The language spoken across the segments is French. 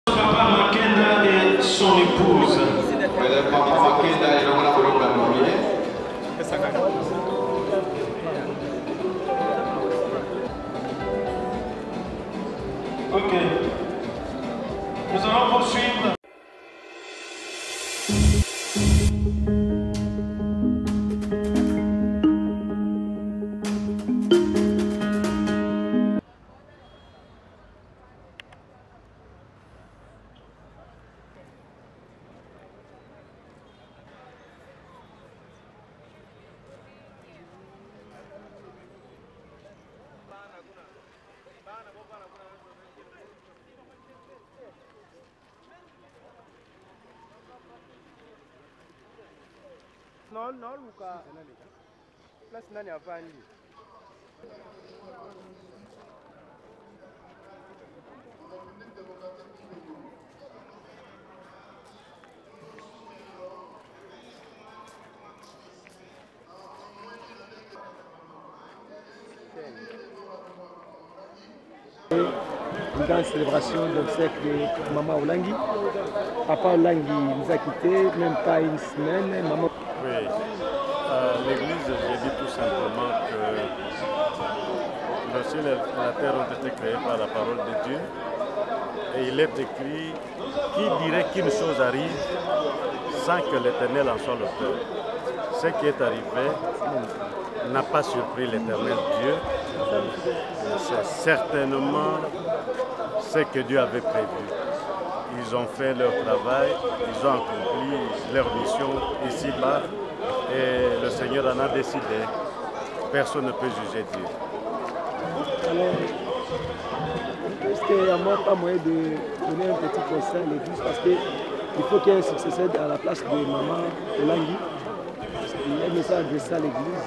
Papa Makenda et son épouse. Ok. Nous allons poursuivre. Non, Luca. Place nani avandi. Une grande célébration d'obsèques de Maman Olangi. Papa Olangi nous a quittés, même pas une semaine. Maman... Oui, l'Église, j'ai dit tout simplement que le ciel et la terre ont été créés par la parole de Dieu. Et il est écrit, qui dirait qu'une chose arrive sans que l'Éternel en soit l'auteur. Ce qui est arrivé n'a pas surpris l'Éternel Dieu. C'est certainement ce que Dieu avait prévu. Ils ont fait leur travail, ils ont accompli leur mission ici-bas et le Seigneur en a décidé. Personne ne peut juger Dieu. Alors, est-ce qu'il n'y a pas moyen de donner un petit conseil à l'Église parce qu'il faut qu'il y ait un successeur à la place de Maman Olangi? Il y a un message adressé à l'Église.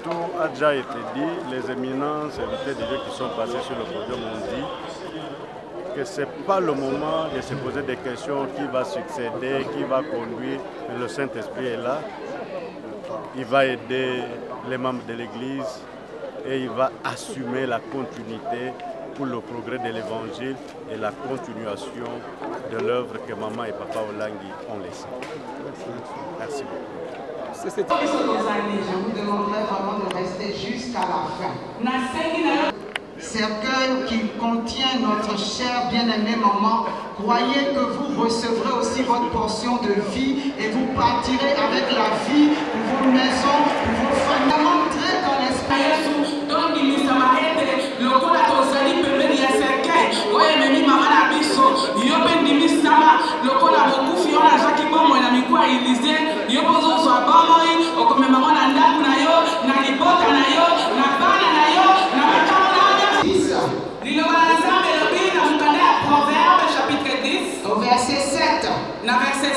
Tout a déjà été dit. Les éminences invités de Dieu qui sont passés sur le podium ont dit que ce n'est pas le moment de se poser des questions, qui va succéder, qui va conduire. Mais le Saint-Esprit est là. Il va aider les membres de l'Église et il va assumer la continuité pour le progrès de l'Évangile et la continuation de l'œuvre que Maman et Papa Olangi ont laissée. Merci beaucoup. Je vous demanderai vraiment de rester jusqu'à la fin. Cercueil qui contient notre chère bien-aimée maman, croyez que vous recevrez aussi votre portion de vie et vous partirez avec la vie pour vos maisons, pour vos familles. Montrez dans l'espace. Au verset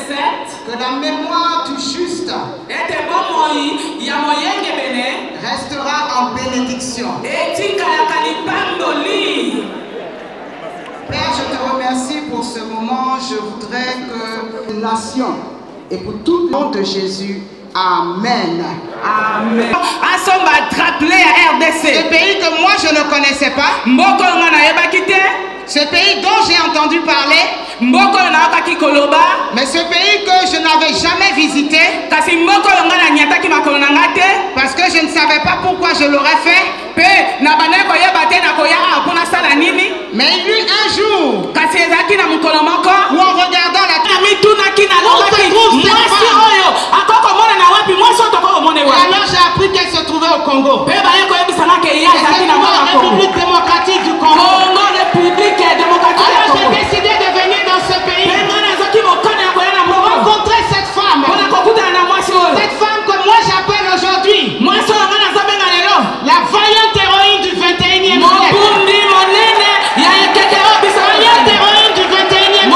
7. Que la mémoire du juste restera en bénédiction. Père, je te remercie pour ce moment. Je voudrais que la nation et pour tout le nom de Jésus. Amen. Amen. Ce pays que moi je ne connaissais pas. Ce pays dont j'ai entendu parler. Mais ce pays que je n'avais jamais visité. Parce que je ne savais pas pourquoi je l'aurais fait. Mais il y eut un jour où en regardant la terre, alors j'ai appris qu'elle se trouvait au Congo. La République démocratique du Congo. Alors j'ai décidé de venir dans ce pays pour rencontrer cette femme. Cette femme que moi j'appelle aujourd'hui la vaillante héroïne du 21e siècle. Vaillante héroïne du 21e siècle.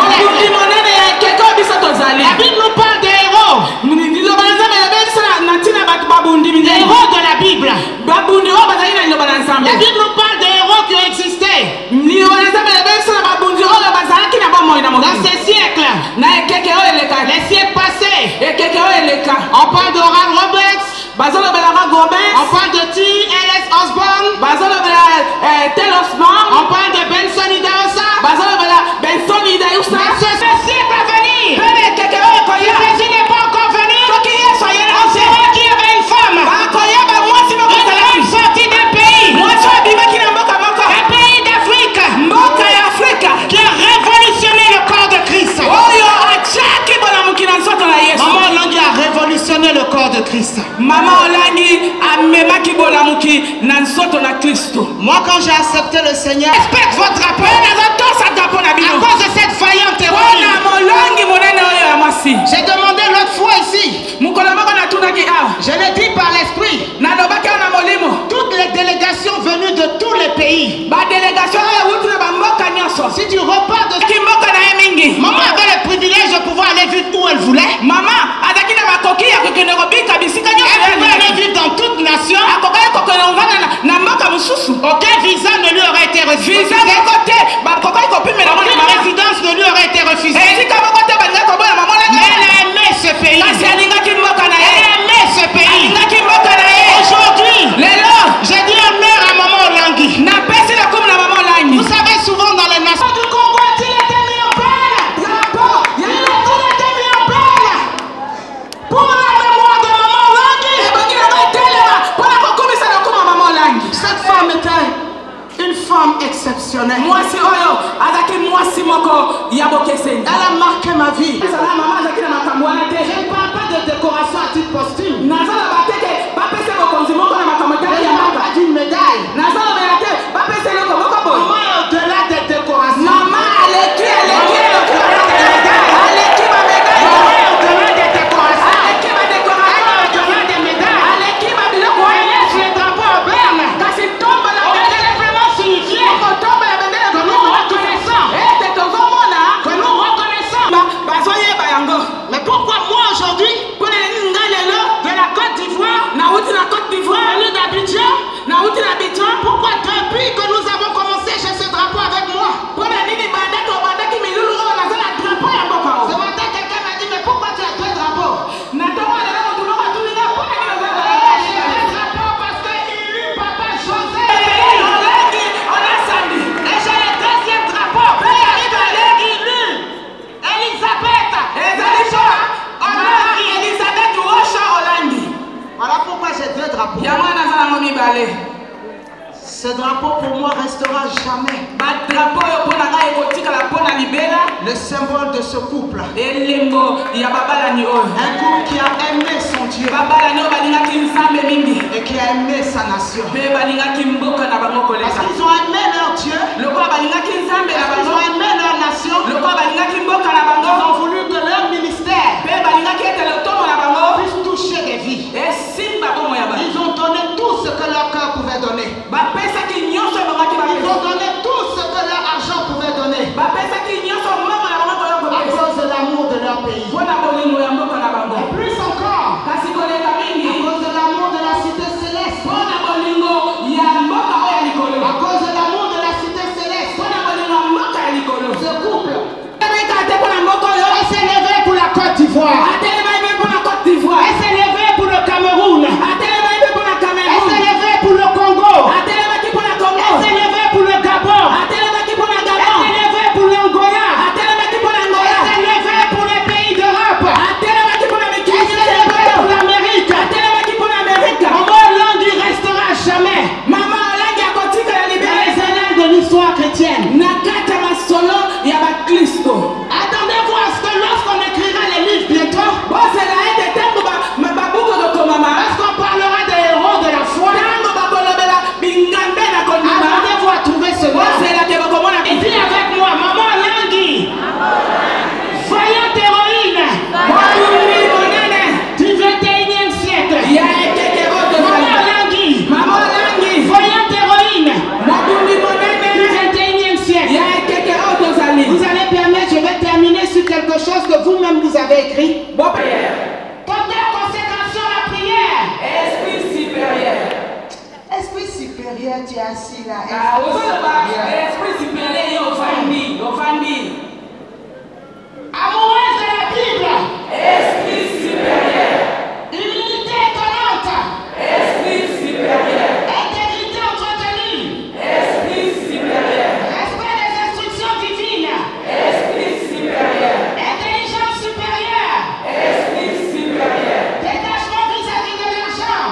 La Bible nous parle des héros. Des héros de la Bible. La Bible nous parle des héros qui ont existé dans ces siècles, les siècles passés. On parle de Oral Roberts, on parle de T.L.S. Osborne, on parle de Benson Idahosa, Moi, quand j'ai accepté le Seigneur, respecte votre drapeau. À cause de cette faillante héroïne. J'ai demandé l'autre fois ici. Je l'ai dit par l'esprit. Toutes les délégations venues de tous les pays. Si tu repars de maman avait le privilège de pouvoir aller vivre où elle voulait. Elle pouvait aller vivre dans toute nation. Aucun visa ne lui aurait été refusé. Aucune résidence ne lui aurait été refusée. Mais elle a aimé ce pays. Elle a aimé ce pays. Aujourd'hui, j'ai dit un mère à maman Olangui. Vous savez, souvent dans les nations du Congo, il était mis en peine. Il était mis en peine. Pour la mémoire de maman Olangui. Cette femme était une femme exceptionnelle. Elle a marqué ma vie. Je ne parle pas de décoration à titre posthume. Je ne parle pas d'une médaille. Maman est au-delà des décorations. Maman est au-delà des décorations. Elle est au-delà des médailles. Elle laisse les drapeaux en berne. Elle est vraiment signifié que nous reconnaissons. Mais pourquoi moi aujourd'hui, de la Côte d'Ivoire, venu d'Abidjan, pourquoi depuis que nous avons commencé, j'ai ce drapeau avec moi? Ce matin, quelqu'un m'a dit, mais pourquoi tu as deux drapeaux? J'ai deux drapeaux parce que élu Papa José. Et j'ai le deuxième drapeau. Élu Elisabeth. Voilà pourquoi j'ai deux drapeaux. Ce drapeau pour moi restera jamais le symbole de ce couple. Un couple qui a aimé son Dieu et qui a aimé sa nation. Parce qu'ils ont aimé leur Dieu, ils ont aimé leur nation, ils ont voulu que leur ministère puisse toucher des vies. Ils ont donné tout ce que leur cœur pouvait donner. Ils ont donné tout ce que leur argent pouvait donner. À cause de l'amour de leur pays. Et plus encore, à cause de l'amour de la cité céleste. À cause de l'amour de la cité céleste. Ce couple s'est levé pour la Côte d'Ivoire. Elle s'est levée pour le Cameroun. Elle s'est levée pour le Congo. Elle s'est levée pour le Gabon. Elle s'est levée pour l'Angola. Elle s'est levée pour les pays d'Europe. Elle s'est levée pour l'Amérique. Maman Olangui restera jamais les annales de l'histoire chrétienne. Attendez-vous à ce que lorsqu'on écrira les livres bientôt, lorsqu'on parlera des héros de la foi, attendez-vous à trouver ce nom. Et dis avec moi, maman Olangui, vaillante héroïne du 21e siècle. Maman Olangui, vaillante héroïne du 21e siècle. Vous allez permettre, je vais terminer sur quelque chose que vous-même vous avez écrit. Portez consécration à la prière. Esprit supérieur, tu es assis là. Amoureuse de la Bible. Humilité étonnante. Intégrité entretenue. Respect des instructions divines. Intelligence supérieure. Détachement vis-à-vis de l'argent.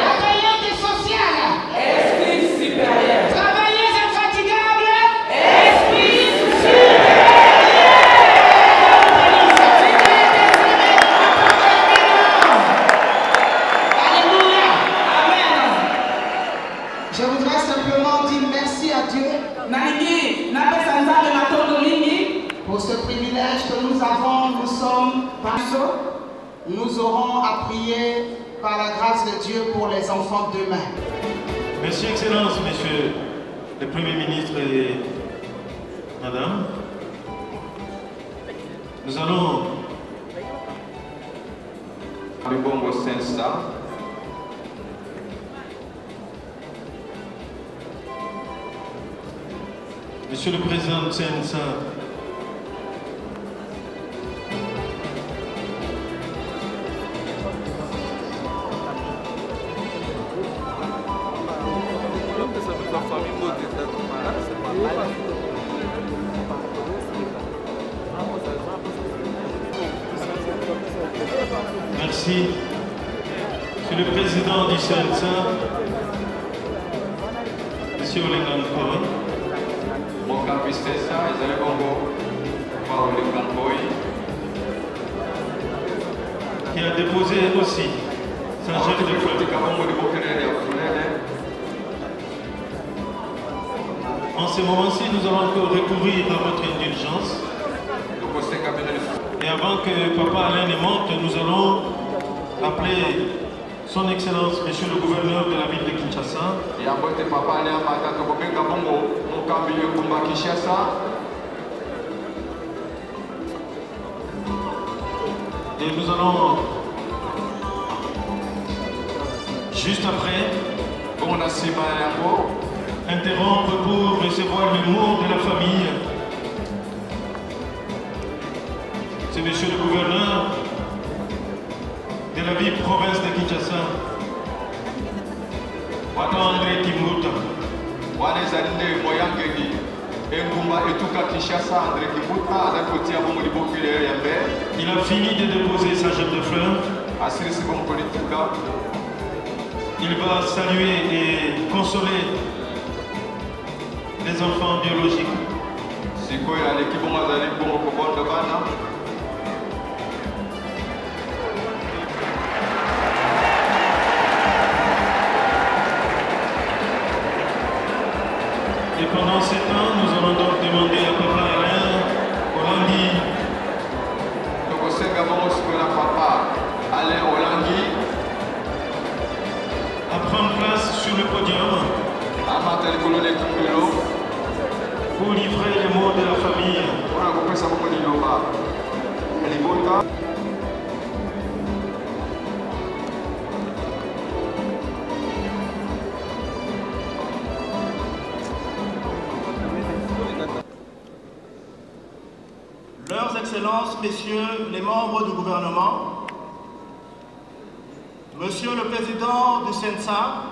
Accueillante et sociale. Travailleuse infatigable. Pour ce privilège que nous avons, nous sommes passos. Nous aurons à prier par la grâce de Dieu pour les enfants demain. Merci, Excellence, Monsieur le Premier ministre et Madame. Nous allons... Bongo Sensa. Monsieur le Président de Sensa, merci. Monsieur le Président du Sensa, Monsieur Olengan Koy. Mon campus Sensa, ils allaient Bongo, par le Campoy. Qui a déposé aussi sa chef de feu. En ce moment-ci, nous allons encore recourir à votre indulgence. Et avant que Papa Alain ne monte, nous allons appeler Son Excellence, Monsieur le Gouverneur de la ville de Kinshasa. Et nous allons, juste après, interrompre pour recevoir le mot de la famille. C'est Monsieur le Gouverneur de la ville province de Kinshasa, André Kimbuta. Il a fini de déposer sa gerbe de fleurs. Il va saluer et consoler les enfants biologiques. Et pendant ce temps, nous allons donc demander à Papa Alain Olangui à prendre place sur le podium pour livrer les mots de la famille. Leurs Excellences, Messieurs les membres du gouvernement, Monsieur le Président du Sensa,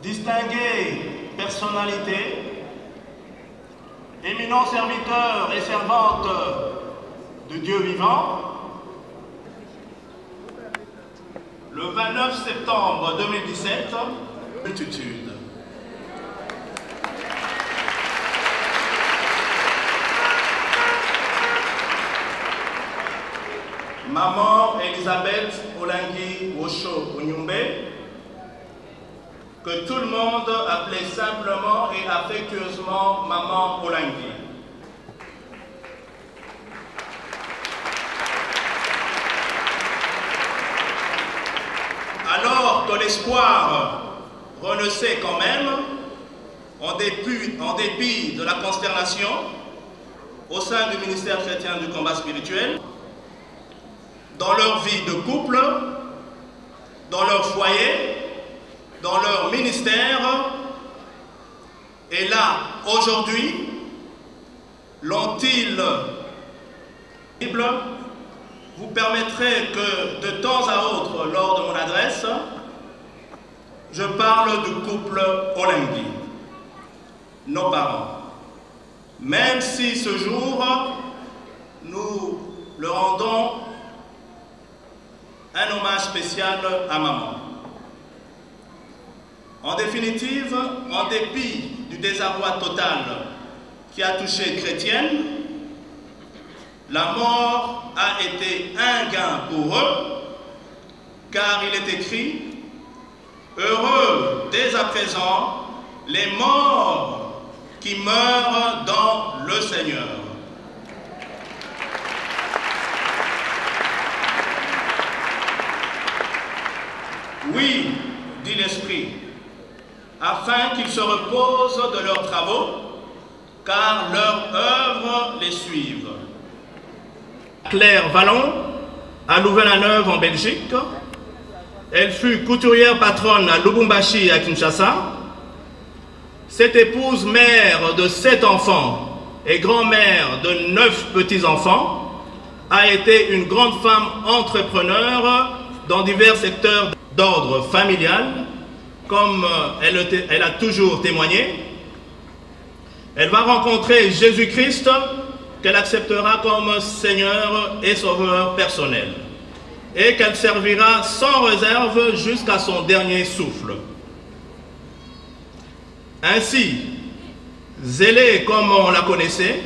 distinguées personnalités, éminents serviteurs et servantes de Dieu vivant, le 29 septembre 2017, multitude. Maman Elisabeth Olangui Wosho Onyumbe, que tout le monde appelait simplement et affectueusement Maman Olangui. Alors que l'espoir renaissait quand même, en dépit de la consternation au sein du ministère chrétien du combat spirituel, dans leur vie de couple, dans leur foyer, dans leur ministère. Et là, aujourd'hui, l'ont-ils, vous permettrez que de temps à autre, lors de mon adresse, je parle du couple Olangui, nos parents. Même si ce jour, nous leur rendons un hommage spécial à maman. En définitive, en dépit du désarroi total qui a touché Chrétienne, la mort a été un gain pour eux, car il est écrit « Heureux dès à présent les morts qui meurent dans le Seigneur. Oui, dit l'Esprit, afin qu'ils se reposent de leurs travaux, car leur œuvre les suive. Claire Vallon, à Louvain-la-Neuve en Belgique. Elle fut couturière patronne à Lubumbashi à Kinshasa. Cette épouse, mère de 7 enfants et grand-mère de 9 petits-enfants, a été une grande femme entrepreneur dans divers secteurs d'ordre familial, comme elle a toujours témoigné. Elle va rencontrer Jésus-Christ, qu'elle acceptera comme Seigneur et Sauveur personnel, et qu'elle servira sans réserve jusqu'à son dernier souffle. Ainsi, zélée comme on la connaissait,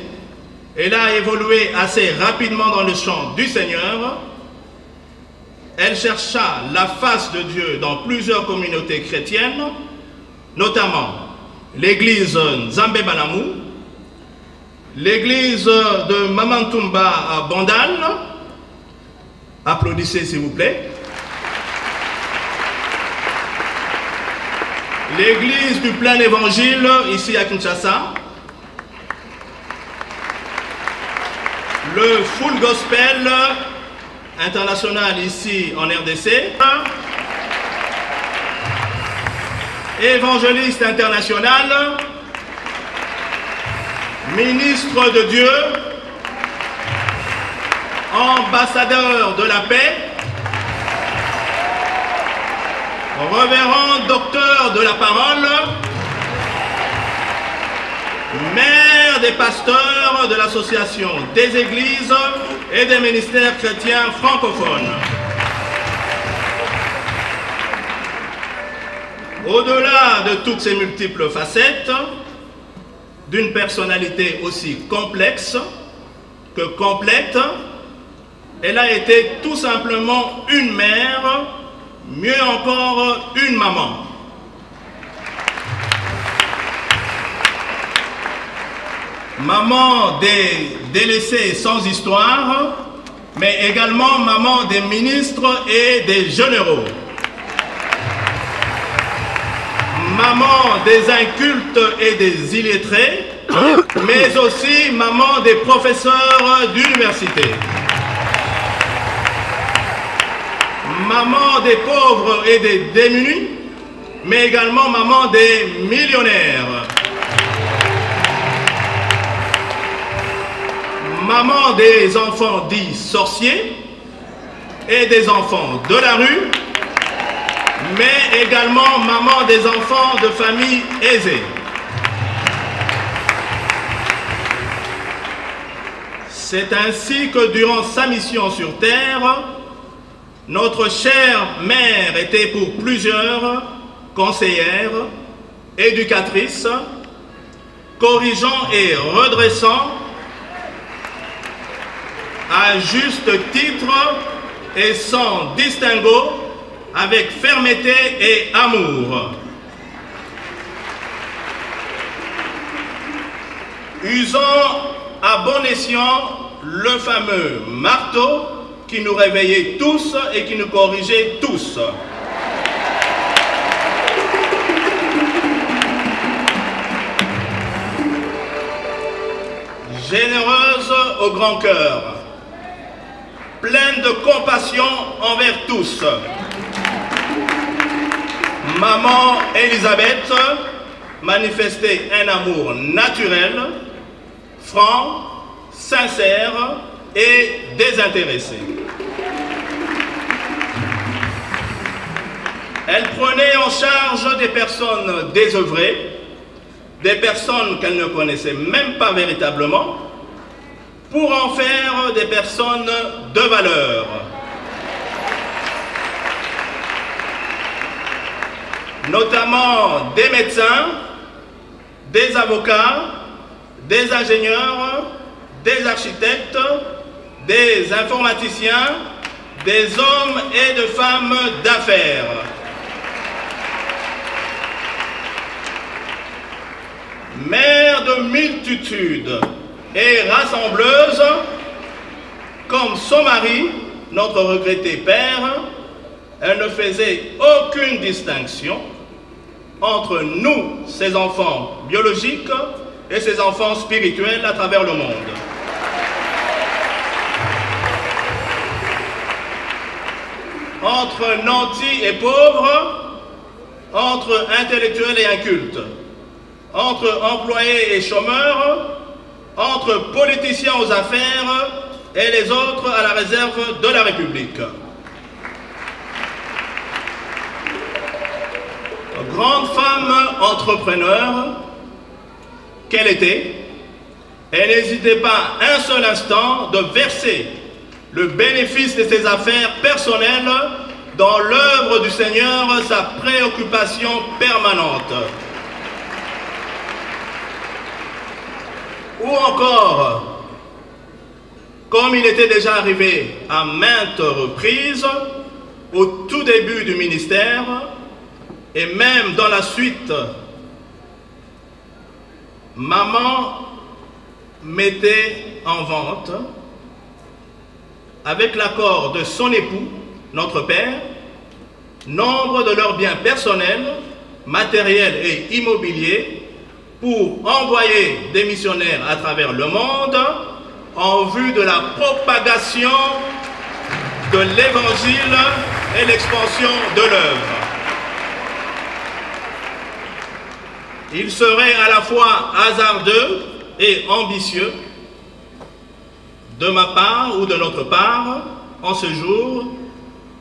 elle a évolué assez rapidement dans le champ du Seigneur. Elle chercha la face de Dieu dans plusieurs communautés chrétiennes, notamment l'église Nzambe Balamu, l'église de Mamantumba à Bandal. Applaudissez s'il vous plaît. L'église du plein évangile ici à Kinshasa. Le Full Gospel international ici en RDC. Évangéliste international. Ministre de Dieu. Ambassadeur de la paix. Révérend docteur de la parole. Maire des pasteurs de l'association des églises et des ministères chrétiens francophones. Au-delà de toutes ces multiples facettes, d'une personnalité aussi complexe que complète, elle a été tout simplement une mère, mieux encore une maman. Maman des délaissés sans histoire, mais également maman des ministres et des généraux. Maman des incultes et des illettrés, mais aussi maman des professeurs d'université. Maman des pauvres et des démunis, mais également maman des millionnaires. Maman des enfants dits sorciers et des enfants de la rue, mais également maman des enfants de familles aisées. C'est ainsi que durant sa mission sur terre, notre chère mère était pour plusieurs conseillère, éducatrice, corrigeant et redressant à juste titre et sans distinguo, avec fermeté et amour. Usant à bon escient le fameux marteau qui nous réveillait tous et qui nous corrigeait tous. Généreuse au grand cœur, pleine de compassion envers tous. Maman Elisabeth manifestait un amour naturel, franc, sincère et désintéressé. Elle prenait en charge des personnes désœuvrées, des personnes qu'elle ne connaissait même pas véritablement, pour en faire des personnes de valeur. Notamment des médecins, des avocats, des ingénieurs, des architectes, des informaticiens, des hommes et de femmes d'affaires. mère de multitudes et rassembleuse, comme son mari, notre regretté père, elle ne faisait aucune distinction entre nous, ses enfants biologiques, et ses enfants spirituels à travers le monde. Entre nantis et pauvres, entre intellectuels et incultes, entre employés et chômeurs, entre politiciens aux affaires et les autres à la réserve de la République. Grande femme entrepreneur qu'elle était, elle n'hésitait pas un seul instant de verser le bénéfice de ses affaires personnelles dans l'œuvre du Seigneur, sa préoccupation permanente. Ou encore, comme il était déjà arrivé à maintes reprises, au tout début du ministère, et même dans la suite, maman mettait en vente, avec l'accord de son époux, notre père, nombre de leurs biens personnels, matériels et immobiliers pour envoyer des missionnaires à travers le monde en vue de la propagation de l'évangile et l'expansion de l'œuvre. Il serait à la fois hasardeux et ambitieux de ma part ou de notre part, en ce jour,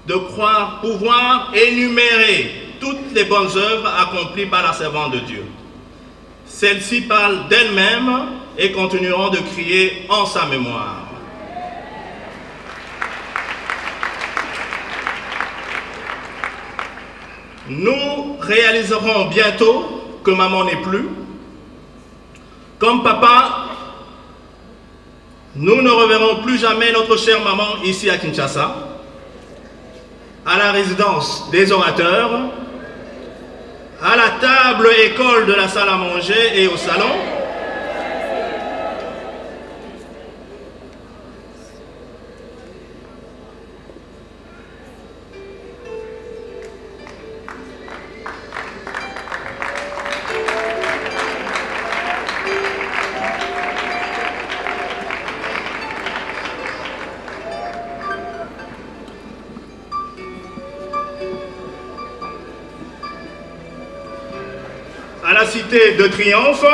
de croire pouvoir énumérer toutes les bonnes œuvres accomplies par la servante de Dieu. Celles-ci parlent d'elles-mêmes et continueront de crier en sa mémoire. Nous réaliserons bientôt que maman n'est plus. Comme papa, nous ne reverrons plus jamais notre chère maman ici à Kinshasa, à la résidence des orateurs, à la table école de la salle à manger et au salon. À la cité de Triomphe,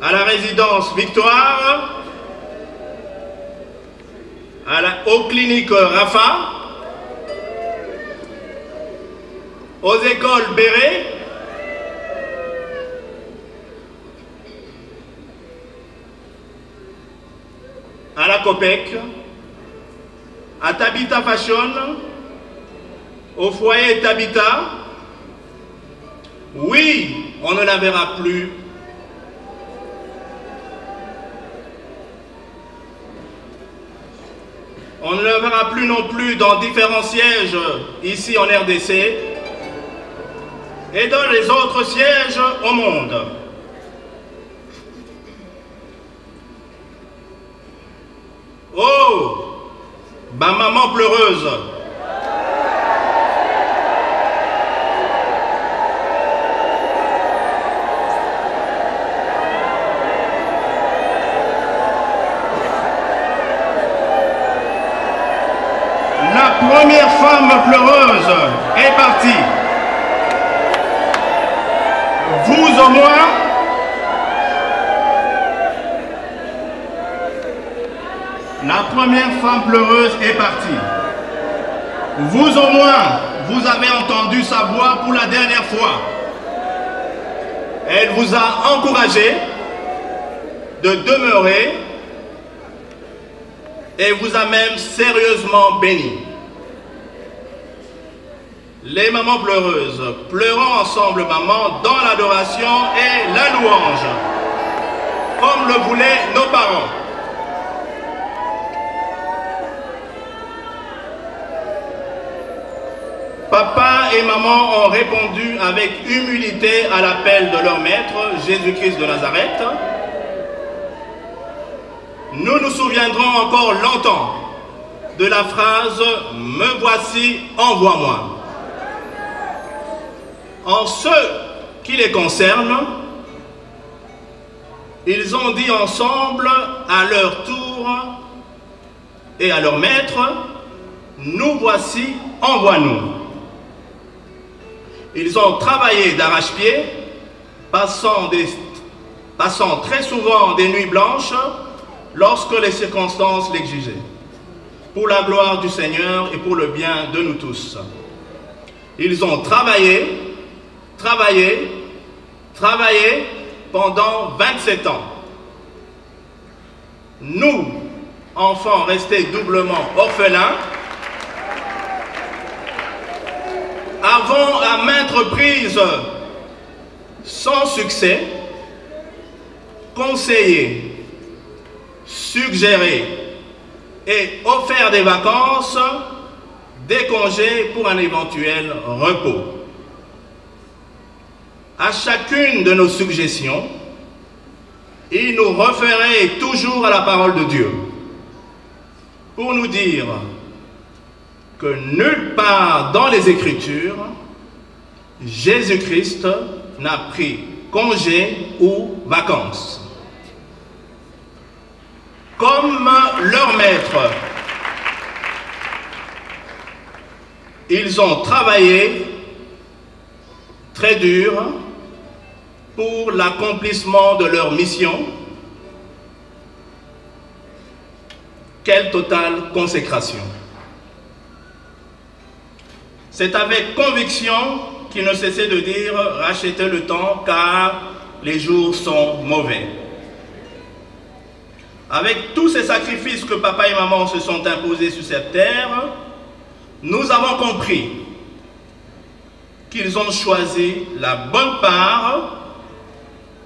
à la résidence Victoire, aux cliniques Rafa, aux écoles Béret, à la COPEC, à Tabita Fashion, au foyer Tabita. Oui, on ne la verra plus. On ne la verra plus non plus dans différents sièges ici en RDC et dans les autres sièges au monde. Oh, ma maman pleureuse. La première femme pleureuse est partie. Vous au moins, la première femme pleureuse est partie. Vous au moins, vous avez entendu sa voix pour la dernière fois. Elle vous a encouragé de demeurer et vous a même sérieusement béni. Les mamans pleureuses, pleurons ensemble maman dans l'adoration et la louange, comme le voulaient nos parents. Papa et maman ont répondu avec humilité à l'appel de leur maître, Jésus-Christ de Nazareth. Nous nous souviendrons encore longtemps de la phrase « Me voici, envoie-moi ». En ce qui les concerne, ils ont dit ensemble à leur tour et à leur maître « Nous voici, envoie-nous ». Ils ont travaillé d'arrache-pied, passant très souvent des nuits blanches lorsque les circonstances l'exigeaient, pour la gloire du Seigneur et pour le bien de nous tous. Ils ont travaillé pendant 27 ans. Nous, enfants restés doublement orphelins, avons à maintes reprises, sans succès, conseillé, suggéré et offert des vacances, des congés pour un éventuel repos. À chacune de nos suggestions, il nous référait toujours à la parole de Dieu pour nous dire que nulle part dans les Écritures, Jésus-Christ n'a pris congé ou vacances. Comme leur maître, ils ont travaillé très dur pour l'accomplissement de leur mission. Quelle totale consécration! C'est avec conviction qu'ils ne cessaient de dire « rachetez le temps car les jours sont mauvais ». Avec tous ces sacrifices que papa et maman se sont imposés sur cette terre, nous avons compris qu'ils ont choisi la bonne part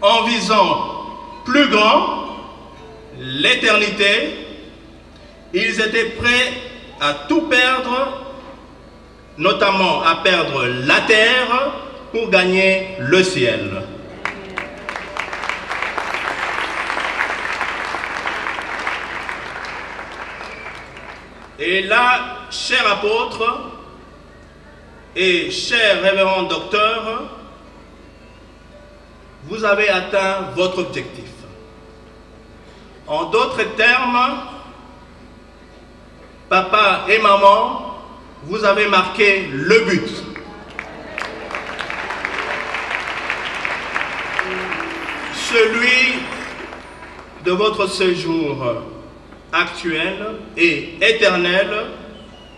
en visant plus grand, l'éternité. Ils étaient prêts à tout perdre, notamment à perdre la terre pour gagner le ciel. Et là, cher apôtre et cher révérend docteur, vous avez atteint votre objectif. En d'autres termes, papa et maman, vous avez marqué le but. Celui de votre séjour actuel et éternel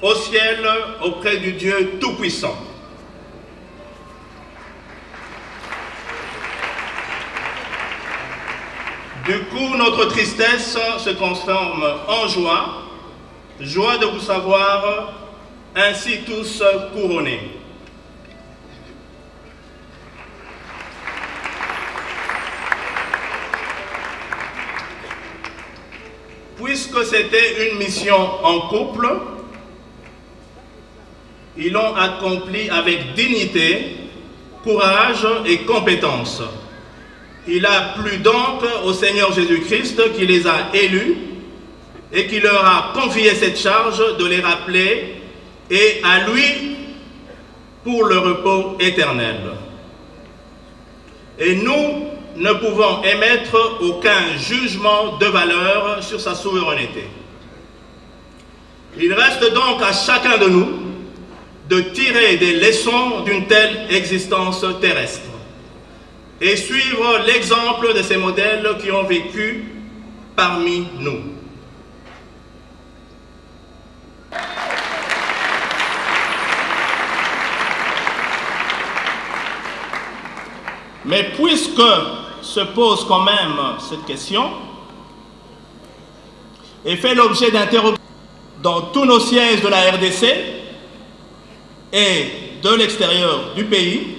au ciel auprès du Dieu Tout-Puissant. Du coup, notre tristesse se transforme en joie, joie de vous savoir ainsi tous couronnés. Puisque c'était une mission en couple, ils l'ont accompli avec dignité, courage et compétence. Il a plu donc au Seigneur Jésus-Christ qui les a élus et qui leur a confié cette charge de les rappeler et à lui pour le repos éternel. Et nous ne pouvons émettre aucun jugement de valeur sur sa souveraineté. Il reste donc à chacun de nous de tirer des leçons d'une telle existence terrestre et suivre l'exemple de ces modèles qui ont vécu parmi nous. Mais puisque se pose quand même cette question et fait l'objet d'interrogations dans tous nos sièges de la RDC et de l'extérieur du pays,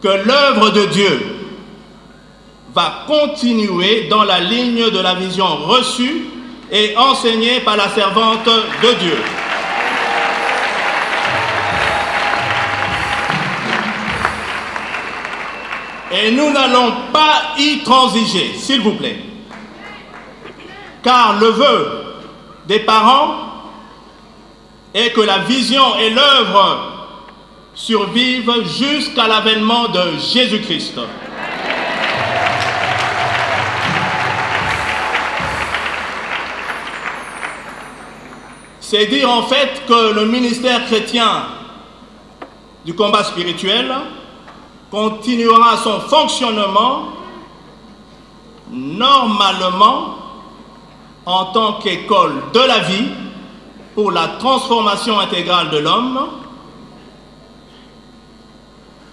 que l'œuvre de Dieu va continuer dans la ligne de la vision reçue et enseignée par la servante de Dieu. Et nous n'allons pas y transiger, s'il vous plaît. Car le vœu des parents est que la vision et l'œuvre survivent jusqu'à l'avènement de Jésus-Christ. C'est dire en fait que le ministère chrétien du combat spirituel continuera son fonctionnement normalement en tant qu'école de la vie pour la transformation intégrale de l'homme.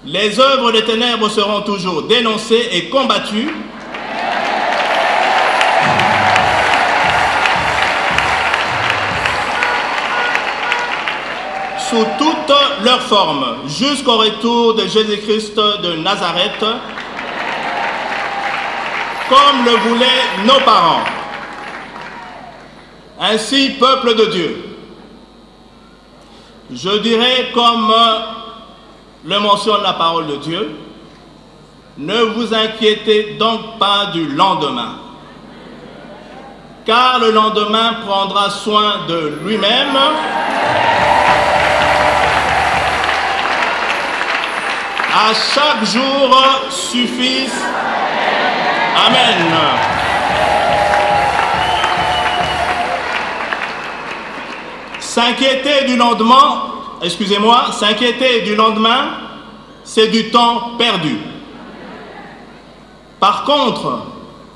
Les œuvres des ténèbres seront toujours dénoncées et combattues sous toutes leurs formes, jusqu'au retour de Jésus-Christ de Nazareth, comme le voulaient nos parents. Ainsi, peuple de Dieu, je dirais comme le mentionne la parole de Dieu, ne vous inquiétez donc pas du lendemain, car le lendemain prendra soin de lui-même. À chaque jour suffise. Amen. S'inquiéter du lendemain, s'inquiéter du lendemain, c'est du temps perdu. Par contre,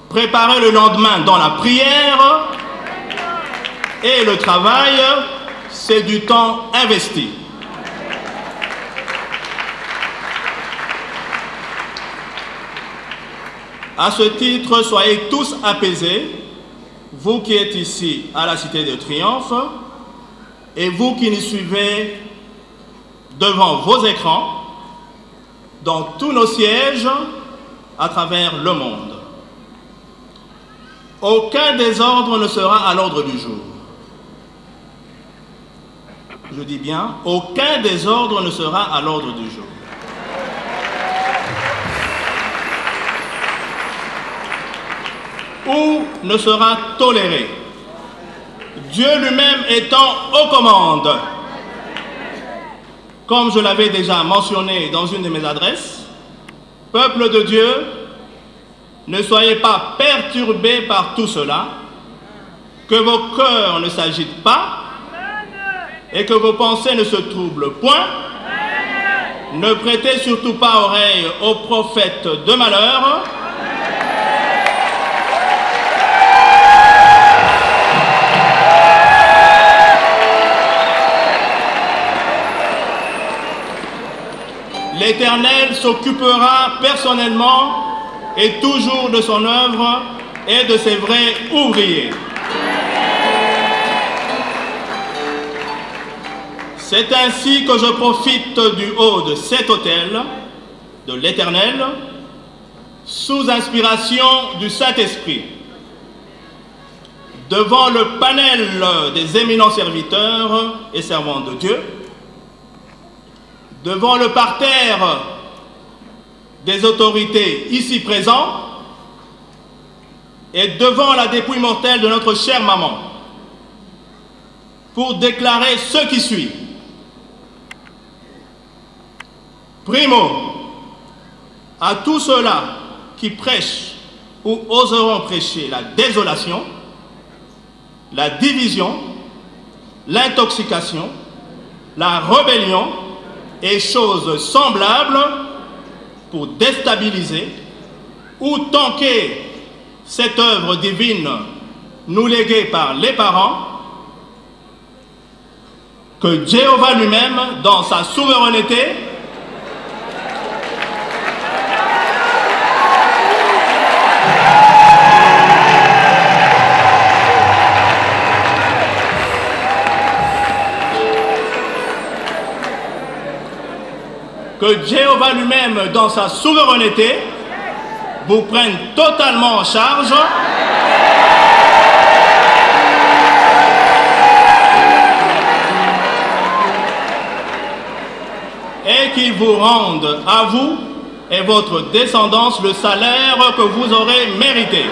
préparer le lendemain dans la prière et le travail, c'est du temps investi. À ce titre, soyez tous apaisés, vous qui êtes ici à la Cité de Triomphe, et vous qui nous suivez devant vos écrans, dans tous nos sièges, à travers le monde. Aucun désordre ne sera à l'ordre du jour. Je dis bien, aucun désordre ne sera à l'ordre du jour. Ou ne sera toléré. Dieu lui-même étant aux commandes. Comme je l'avais déjà mentionné dans une de mes adresses, peuple de Dieu, ne soyez pas perturbés par tout cela, que vos cœurs ne s'agitent pas et que vos pensées ne se troublent point. Ne prêtez surtout pas oreille aux prophètes de malheur, l'Éternel s'occupera personnellement et toujours de son œuvre et de ses vrais ouvriers. C'est ainsi que je profite du haut de cet autel de l'Éternel, sous inspiration du Saint-Esprit, devant le panel des éminents serviteurs et servantes de Dieu, devant le parterre des autorités ici présents et devant la dépouille mortelle de notre chère maman, pour déclarer ce qui suit. Primo, à tous ceux-là qui prêchent ou oseront prêcher la désolation, la division, l'intoxication, la rébellion et choses semblables pour déstabiliser ou tanker cette œuvre divine nous léguée par les parents, que Jéhovah lui-même, dans sa souveraineté, vous prenne totalement en charge et qu'il vous rende à vous et votre descendance le salaire que vous aurez mérité.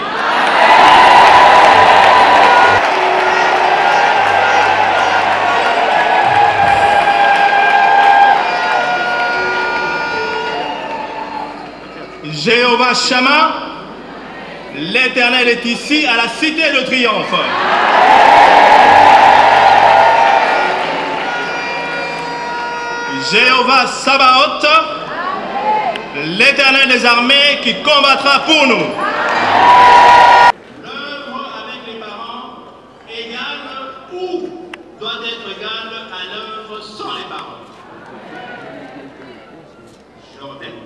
Jéhovah Shammah, l'Éternel est ici à la Cité de Triomphe. Jéhovah Sabaoth, l'Éternel des armées qui combattra pour nous. L'œuvre avec les parents égale ou doit être égale à l'œuvre sans les parents. Je répète.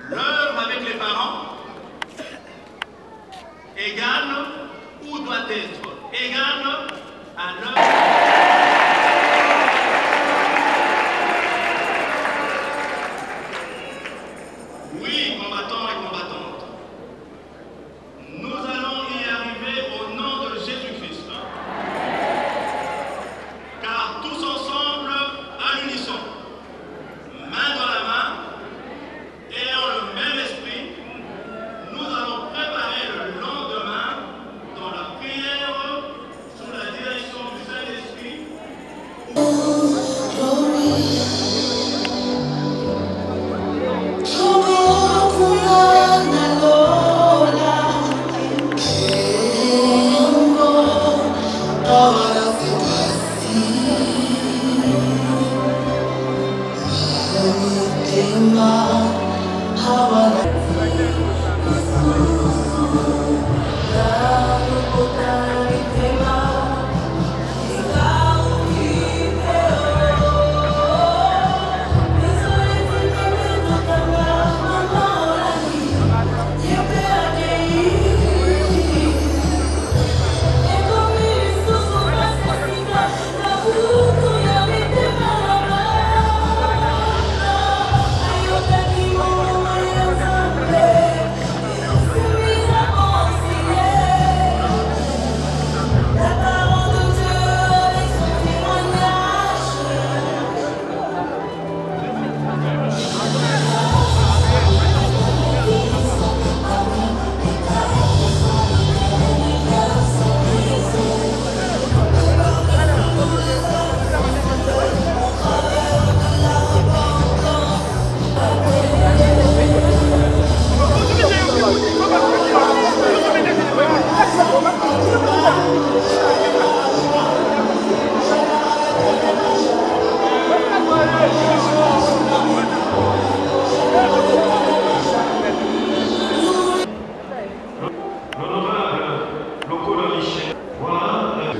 L'œuvre avec les parents égale ou doit être égale à l'œuvre. Oui, combattants et combattantes, nous allons y arriver au nom de Jésus-Christ. Car tous ensemble, à l'unisson, main dans la main, ayant le même esprit, nous allons préparer le lendemain dans la prière sous la direction du Saint-Esprit.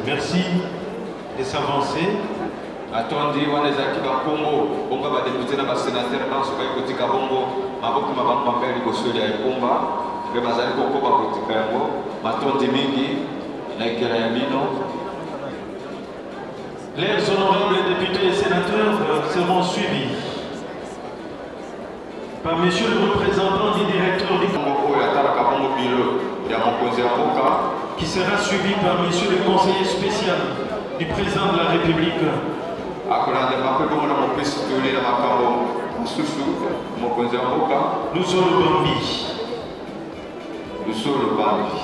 Merci de s'avancer. Atondi wanezaki bakongo bonga ba député na ba sénateur na soka kotika bongo maboko mabamba mbele kosoli ya ikomba ke bazali kokoba kotika yango matondi mingi na ekela ya mino. Les honorables députés et sénateurs seront suivis par monsieur le représentant du directeur du qui sera suivi par monsieur le conseiller spécial du président de la République. Nous sommes le Bambi. Nous sommes le Bambi.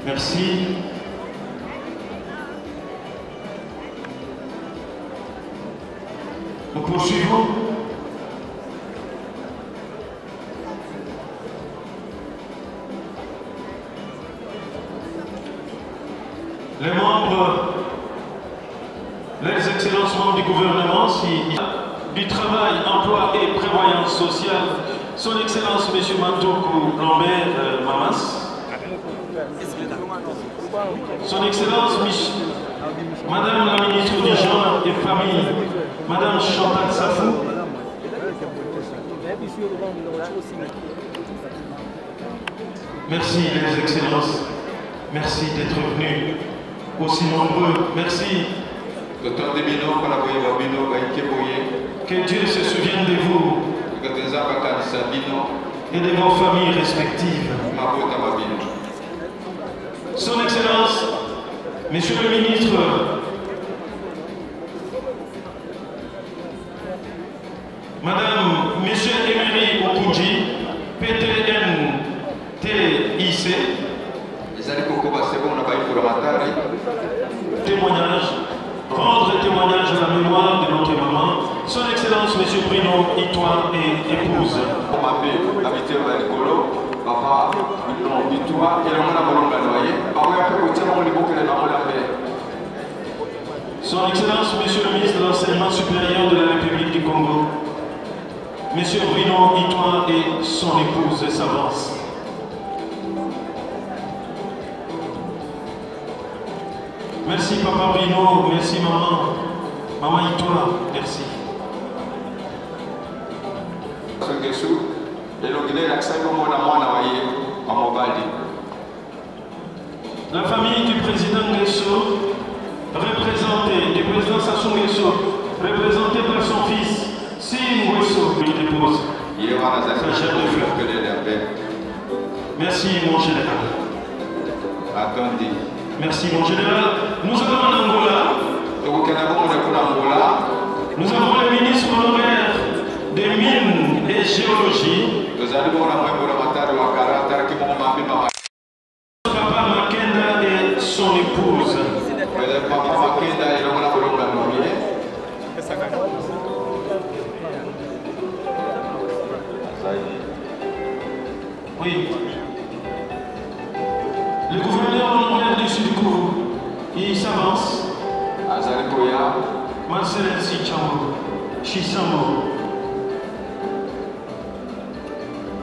Merci. Nous poursuivons. Les membres, les excellences membres du gouvernement, du travail, emploi et prévoyance sociale, son excellence M. Mantoukou Lambert Mamas, son excellence Madame la ministre du Genre et Famille, Madame Chantal Safou, merci les excellences, merci d'être venus aussi nombreux, merci Que Dieu se souvienne de vous et de vos familles respectives. Son Excellence, Monsieur le ministre, Madame, Monsieur Emery Okoudji, PTNTIC, témoignage, rendre témoignage à la mémoire de notre maman, Son Excellence Monsieur Bruno Itoa et épouse. Son Excellence Monsieur le ministre de l'Enseignement supérieur de la République du Congo, Monsieur Bruno Itoa et son épouse s'avancent. Merci Papa Bruno, merci Maman. Maman Itoa, merci. La famille du président Nguesso, représentée, du président Sassou Nguesso, représentée par son fils, Sim Nguesso, qui dépose sa chair de fleurs. Merci mon général. Attendez. Merci mon général. Nous avons en Angola. Nous avons le ministre honoraire des mines et géologie. Papa Makenda et son épouse. Oui. Le gouverneur honoraire du Sud-Kivu, il s'avance. Marcel Chissambo,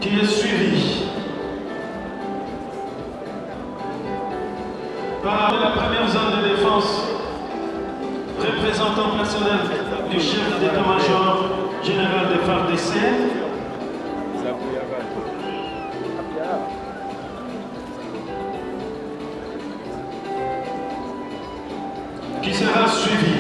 qui est suivi par la première zone de défense, représentant personnel du chef d'état-major général de FARDC. Qui sera suivi.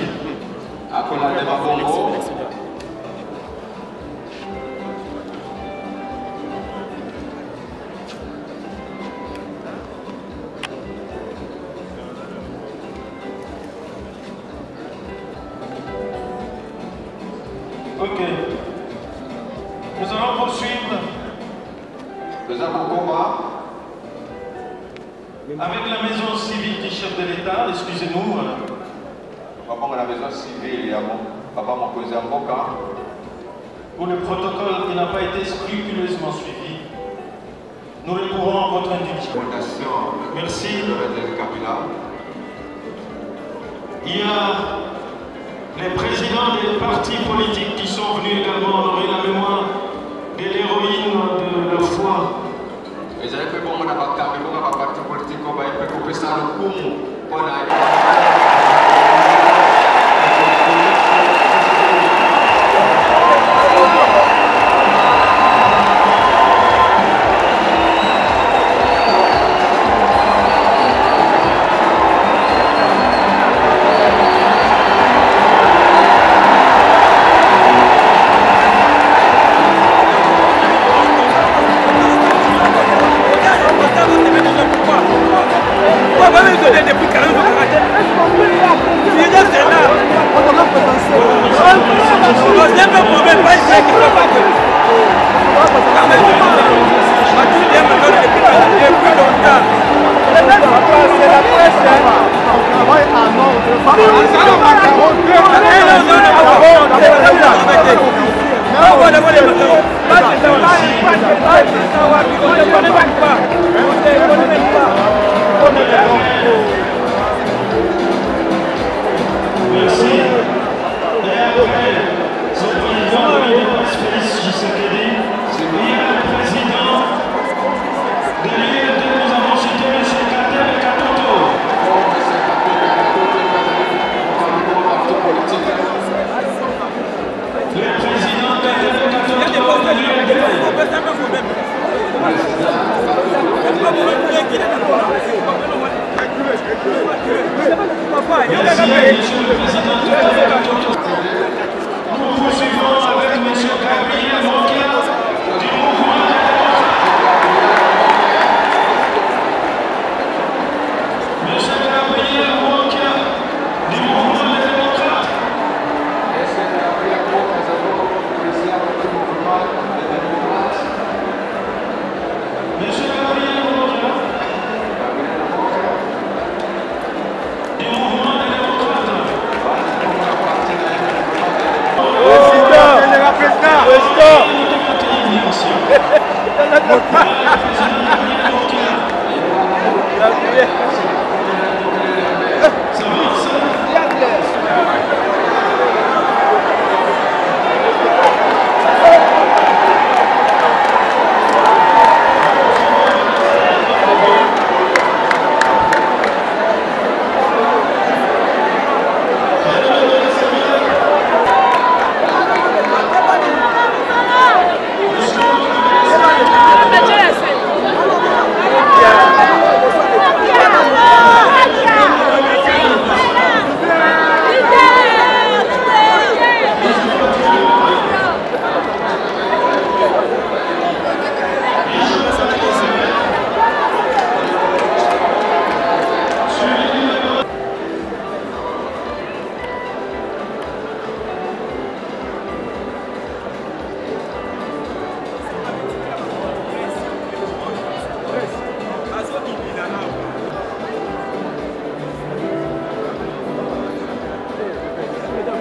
Ok. Nous allons poursuivre avec la maison civile du chef de l'État, excusez-nous. La maison civile, papa Mokozi Mboka. Pour le protocole qui n'a pas été scrupuleusement suivi, nous recourons à votre indulgence. Merci. Il y a les présidents des partis politiques qui sont venus également honorer la mémoire de l'héroïne de la foi.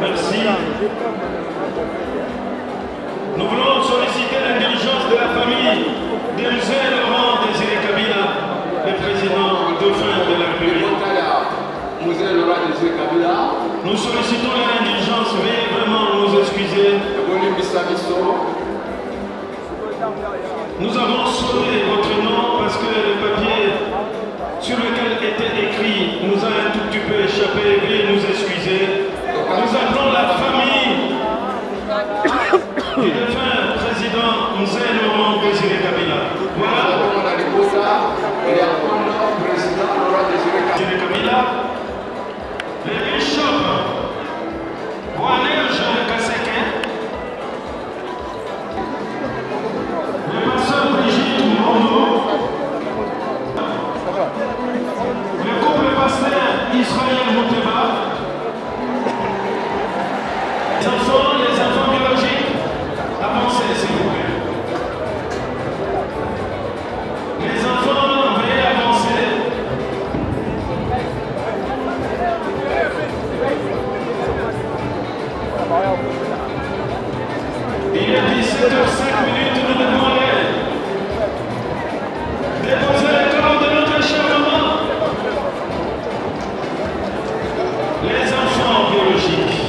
Merci. Nous voulons solliciter l'indulgence de la famille d'Elzé Laurent Désiré Kabila, le président dauphin de la République. Nous sollicitons l'indulgence, veuillez vraiment nous excuser. Nous avons sauvé votre nom parce que le papier sur lequel était écrit nous a un tout petit peu échappé, veuillez nous excuser. Nous appelons la famille du défunt président Mzé Laurent Désiré Kabila. Voilà. Désiré Kabila, le bishop Boanerge Kaseke, le pasteur Brigitte Mono, le couple pasteur Israël Mouteba, les enfants biologiques, avancez s'il vous plaît. Les enfants, veuillez avancer. Il est 17h05, nous devons aller déposer le corps de notre chère maman. Les enfants biologiques.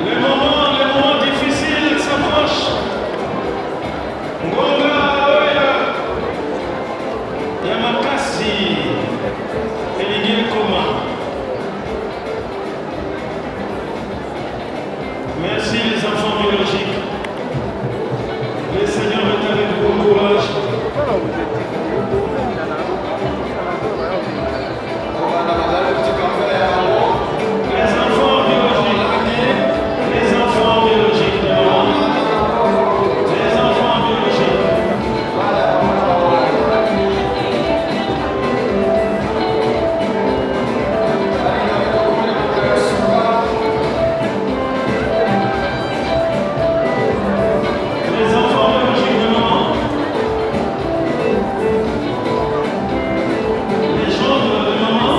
Le moment difficile s'approche. Ngonga oya Yamakasi Eligé Koma. Merci les enfants biologiques. Le Seigneur est avec vous, courage. Les enfants biologiques. Les enfants biologiques, les enfants biologiques. Les enfants biologiques de maman. Les chambres de maman.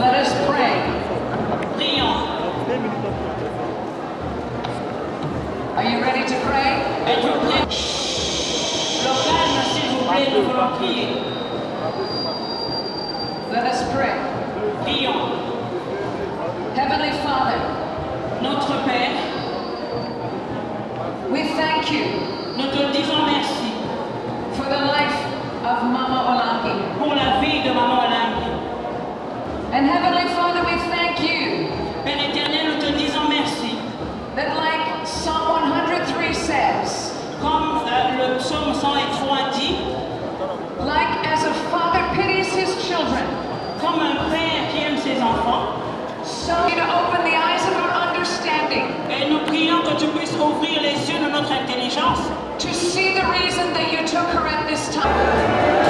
Let us pray. Prions. Are you ready to pray? Êtes-vous prêts? Le calme, s'il vous plaît, nous voulons prier. Let us pray. Prions. Heavenly Father, notre Père, we thank you. Nous te disons merci for the life of Mama Olangi. Pour la vie de Maman Olangi. And Heavenly Father, we thank you. Père éternel, nous te disons merci. That like Psalm 103 reason that you took her at this time?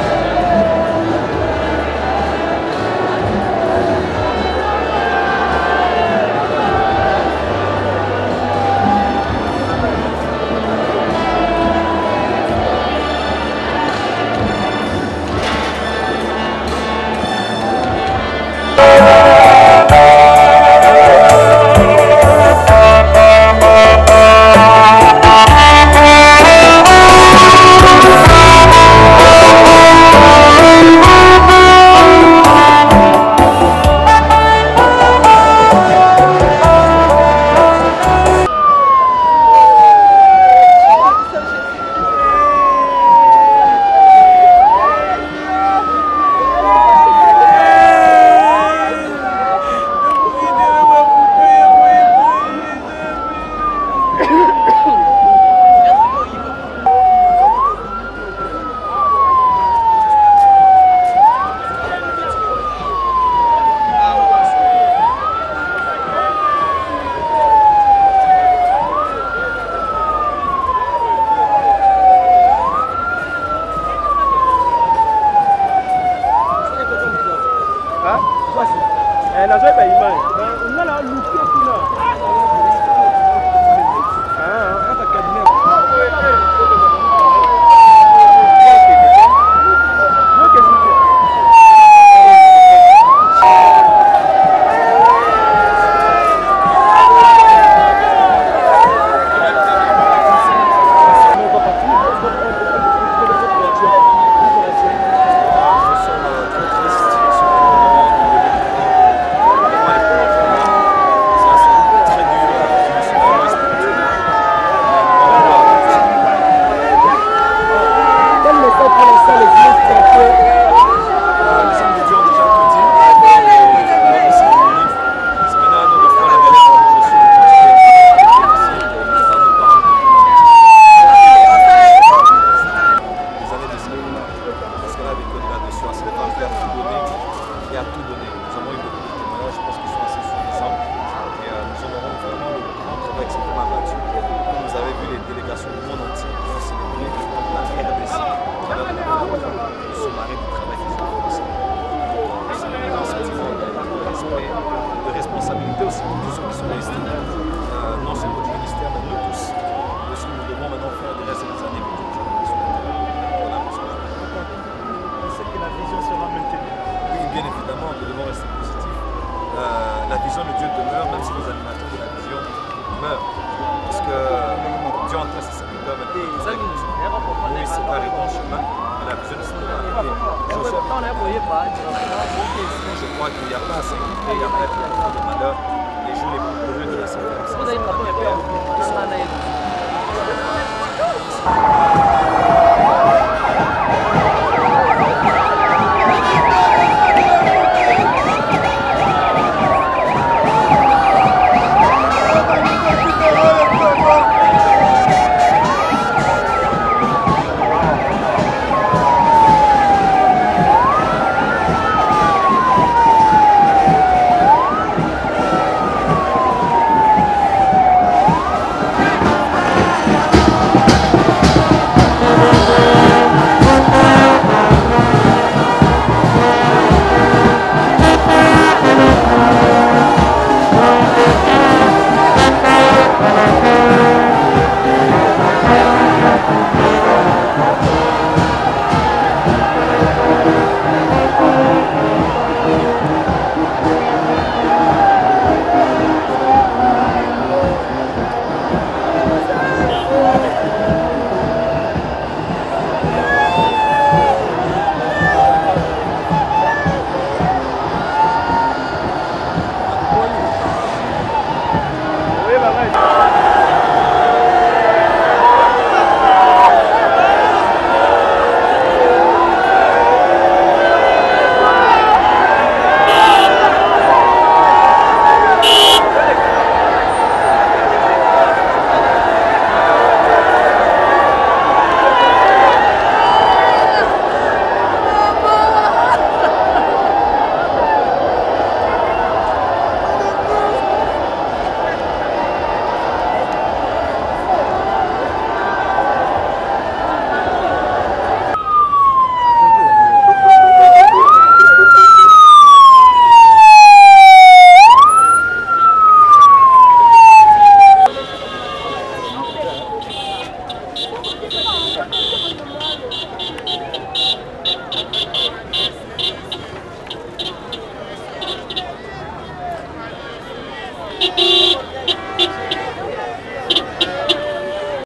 Je crois qu'il n'y a pas à s'inquiéter, il n'y a pas de malheur. Les jours les plus heureux de la sécurité.